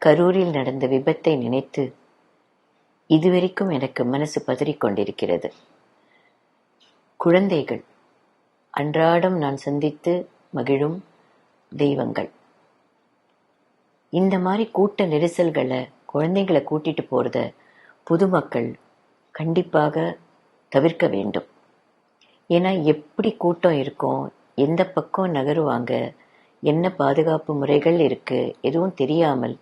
கரூரில் நடந்த விபத்தை நினைத்து இதுவரைக்கும் எனக்கு மனசு பதறிக்கொண்டிருக்கிறது. குழந்தைகள் அன்றாடம் நான் சந்தித்து மகிழும் தெய்வங்கள். இந்த மாதிரி கூட்ட நெரிசல்களை குழந்தைகளை கூட்டிட்டு போறத பொதுமக்கள் கண்டிப்பாக தவிர்க்க வேண்டும். ஏன்னா எப்படி கூட்டம் இருக்கும், எந்த பக்கம் நகருவாங்க, என்ன பாதுகாப்பு முறைகள் இருக்கு எதுவும் தெரியாமல்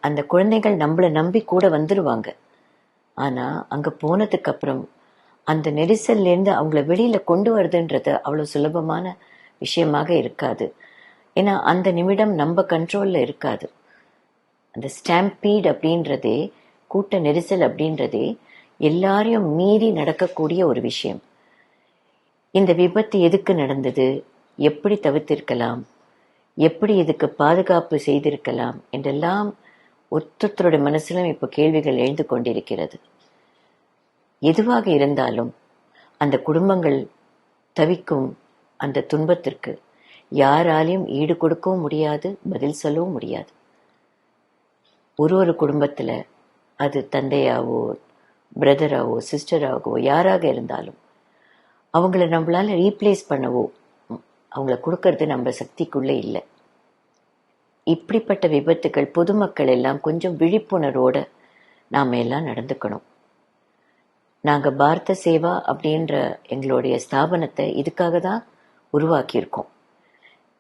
அந்த குழந்தைகள் நம்மளை நம்பி கூட வந்துருவாங்க. ஆனா அங்க போனதுக்கு அப்புறம் அந்த நெரிசல்ல இருந்து அவங்கள வெளியில கொண்டு வருதுன்றது அவ்வளவு சுலபமான விஷயமாக இருக்காது. ஏன்னா அந்த நிமிடம் நம்ம கண்ட்ரோல்ல இருக்காது. அந்த ஸ்டாம்பீட் அப்படின்றதே, கூட்ட நெரிசல் அப்படின்றதே எல்லாரையும் மீறி நடக்கக்கூடிய ஒரு விஷயம். இந்த விபத்து எதுக்கு நடந்தது, எப்படி தவிர்த்திருக்கலாம், எப்படி இதுக்கு பாதுகாப்பு செய்திருக்கலாம் என்றெல்லாம் ஒருத்தருடைய மனசிலும் இப்போ கேள்விகள் எழுந்து கொண்டிருக்கிறது. எதுவாக இருந்தாலும் அந்த குடும்பங்கள் தவிக்கும் அந்த துன்பத்திற்கு யாராலையும் ஈடு கொடுக்கவும் முடியாது, பதில் சொல்லவும் முடியாது. ஒரு குடும்பத்துல அது தந்தையாவோ பிரதராவோ சிஸ்டராகவோ யாராக இருந்தாலும் அவங்கள நம்மளால ரீப்ளேஸ் பண்ணவோ அவங்கள கொடுக்கறது நம்ம சக்திக்குள்ளே இல்லை. இப்படிப்பட்ட விபத்துகள் பொதுமக்கள் எல்லாம் கொஞ்சம் விழிப்புணர்வோட நாம எல்லாம் நடந்துக்கணும். நாங்க பாரத சேவா அப்படின்ற எங்களுடைய ஸ்தாபனத்தை இதுக்காக தான் உருவாக்கியிருக்கோம்.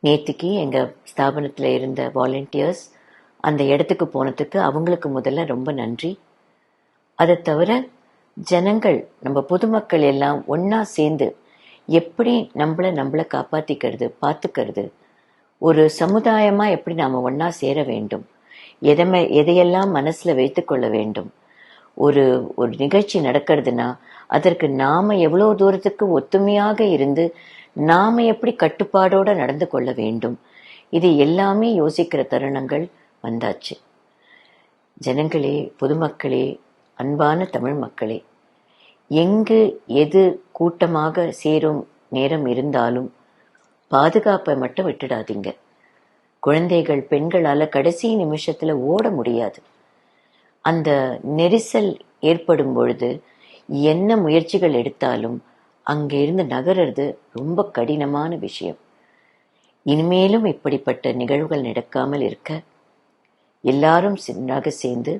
நேற்றுக்கு எங்க ஸ்தாபனத்துல இருந்த வாலண்டியர்ஸ் அந்த இடத்துக்கு போனதுக்கு அவங்களுக்கு முதல்ல ரொம்ப நன்றி. அதை தவிர ஜனங்கள், நம்ம பொதுமக்கள் எல்லாம் ஒன்னா சேர்ந்து எப்படி நம்மளை காப்பாத்திக்கிறது, பார்த்துக்கிறது, ஒரு சமுதாயமா எப்படி நாம ஒன்னா சேர வேண்டும், எதையெல்லாம் மனசுல வைத்துக் கொள்ள வேண்டும். ஒரு நிகழ்ச்சி நடக்கிறதுனா அதற்கு நாம எவ்வளவு தூரத்துக்கு ஒத்துமையாக இருந்து நாம எப்படி கட்டுப்பாடோட நடந்து கொள்ள வேண்டும், இது எல்லாமே யோசிக்கிற தருணங்கள் வந்தாச்சு. ஜனங்களே, பொதுமக்களே, அன்பான தமிழ் மக்களே, எங்கு எது கூட்டமாக சேரும் நேரம் இருந்தாலும் பாதுகாப்பை மட்டும் விட்டுடாதீங்க. குழந்தைகள், பெண்களால கடைசி நிமிஷத்துல ஓட முடியாது. அந்த நெரிசல் ஏற்படும் பொழுது என்ன முயற்சிகள் எடுத்தாலும் அங்க இருந்து நகர்றது ரொம்ப கடினமான விஷயம். இனிமேலும் இப்படிப்பட்ட நிகழ்வுகள் நடக்காமல் இருக்க எல்லாரும் சின்னாக சேர்ந்து,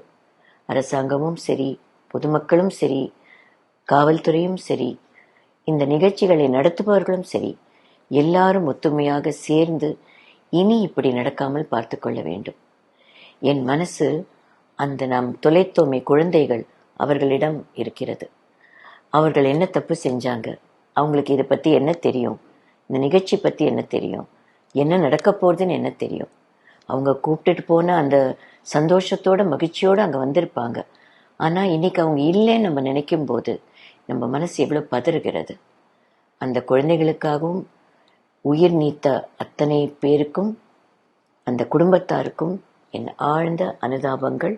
அரசாங்கமும் சரி, பொதுமக்களும் சரி, காவல்துறையும் சரி, இந்த நிகழ்ச்சிகளை நடத்துபவர்களும் சரி, எல்லாரும் ஒத்துமையாக சேர்ந்து இனி இப்படி நடக்காமல் பார்த்து கொள்ள வேண்டும். என் மனசு அந்த நாம் தொலைத்தோமை குழந்தைகள் அவர்களிடம் இருக்கிறது. அவர்கள் என்ன தப்பு செஞ்சாங்க, அவங்களுக்கு இதை பத்தி என்ன தெரியும், இந்த நிகழ்ச்சி பத்தி என்ன தெரியும், என்ன நடக்க போறதுன்னு என்ன தெரியும். அவங்க கூப்பிட்டுட்டு போன அந்த சந்தோஷத்தோட மகிழ்ச்சியோட அங்க வந்திருப்பாங்க. ஆனா இன்னைக்கு அவங்க இல்லைன்னு நம்ம நினைக்கும் போது நம்ம மனசு எவ்வளவு பதறுகிறது. அந்த குழந்தைகளுக்காகவும் உயிர் நீத்த அத்தனை பேருக்கும், அந்த குடும்பத்தாருக்கும் என் ஆழ்ந்த அனுதாபங்கள்.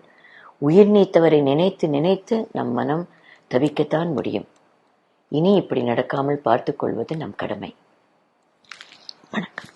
உயிர் நீத்தவரை நினைத்து நினைத்து நம் மனம் தவிக்கத்தான் முடியும். இனி இப்படி நடக்காமல் பார்த்துக் கொள்வது நம் கடமை. வணக்கம்.